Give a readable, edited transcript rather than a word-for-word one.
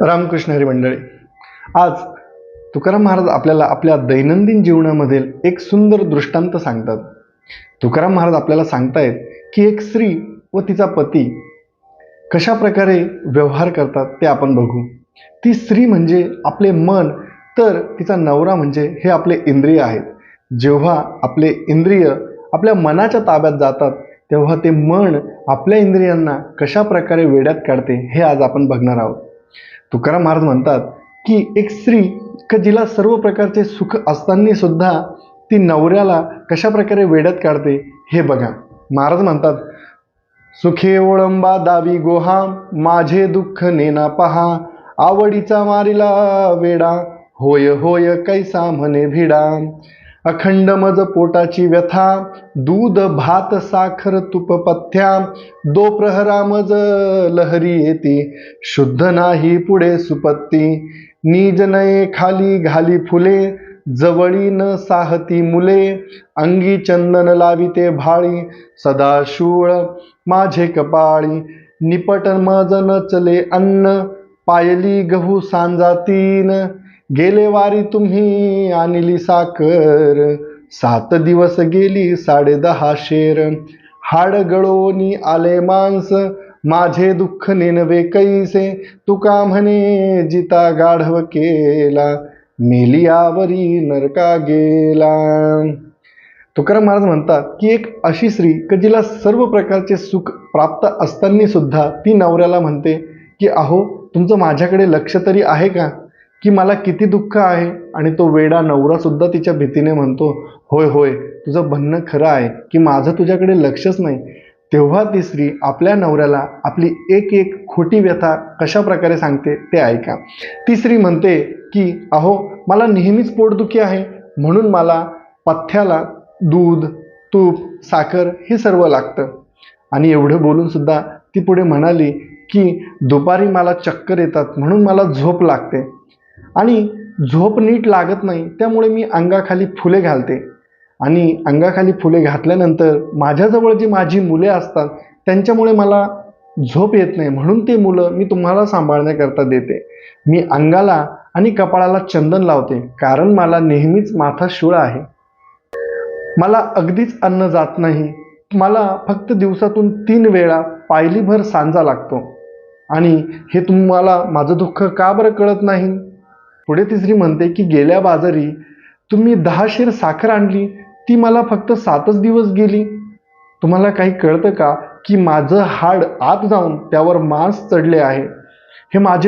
रामकृष्ण हरी मंडळी, आज तुकाराम महाराज आपल्याला आपल्या दैनंदिन जीवनामधील एक सुंदर दृष्टांत सांगतात. तुकाराम महाराज आपल्याला सांगतायत की एक स्त्री व तिचा पती कशा प्रकारे व्यवहार करतात ते आपण बघू. ती स्त्री म्हणजे आपले मन, तर तिचा नवरा म्हणजे हे आपले इंद्रिय आहेत. जेव्हा आपले इंद्रिय आपल्या मनाच्या ताब्यात जातात तेव्हा ते मन आपल्या इंद्रियांना कशा प्रकारे वेड्यात काढते हे आज आपण बघणार आहोत. तुकाराम महाराज म्हणतात की एक स्त्री जिला सर्व प्रकारचे सुख असताना सुद्धा ती नवऱ्याला कशा प्रकारे वेड्यात काढते हे बघा. महाराज म्हणतात, सुखे ओळंबा दावी गोहा, माझे दुःख नेना पहा, आवडीचा मारिला वेडा, होय होय कैसा म्हणे भिडा, अखंड मज पोटाची व्यथा, दूध भात साखर तूप पथ्या, दो प्रहरा मज लहरी येती, शुद्ध नाही पुढे सुपत्ती, नीज नये खाली घाली फुले, जवळी न साहती मुले, अंगी चंदन लाविते भाळी, सदा शूळ माझे कपाळी, निपट मज न चले अन्न, पायली गहू सांजा तीन, गेले वारी तुम्ही आणली साखर, 7 दिवस गेली 10.5 शेर, हाड गळोनी आले मांस, माझे दुःख नेनवे कैसे, तुका म्हणे जिता गाढव केला, मेलियावरी नरका गेला. तुकाराम महाराज म्हणतात की एक अशी स्त्री जिला सर्व प्रकारचे सुख प्राप्त असताना सुद्धा ती नवऱ्याला म्हणते की अहो, तुमचं माझ्याकडे लक्ष तरी आहे का, की मला किती दुःख आहे. आणि तो वेडा नवरा सुद्धा तिच्या भीतीने म्हणतो, होय होय तुझं म्हणणं खरं आहे की माझं तुझ्याकडे लक्षच नाही. तेव्हा ती स्त्री आपल्या नवऱ्याला आपली एक एक खोटी व्यथा कशा प्रकारे सांगते ते ऐका. ती स्त्री म्हणते की अहो, मला नेहमीच पोटदुखी आहे, म्हणून मला पथ्याला दूध तूप साखर हे सर्व लागतं. आणि एवढं बोलून सुद्धा ती पुढे म्हणाली की दुपारी मला चक्कर येतात, म्हणून मला झोप लागते, आणि झोप नीट लागत नाही, त्यामुळे मी अंगाखाली फुले घालते, आणि अंगाखाली फुले घातल्यानंतर माझ्याजवळ जी माझी मुले असतात त्यांच्यामुळे मला झोप येत नाही, म्हणून ते मुलं मी तुम्हाला सांभाळण्याकरता देते. मी अंगाला आणि कपाळाला चंदन लावते, कारण मला नेहमीच माथा शूळ आहे, मला अगदीच अन्न जात नाही, मला फक्त दिवसातून 3 वेळा पायलीभर सांजा लागतो, आणि हे तुम्हाला माझं दुःख का बरं कळत नाही. पुढे तिसरी म्हणते की गेल्या बाजारी तुम्ही 10 शेर साखर आणली, ती मला फक्त 7च दिवस गेली. तुम्हाला काही कळतं का की माझं हाड आत जाऊन त्यावर मांस चढले आहे, हे माझे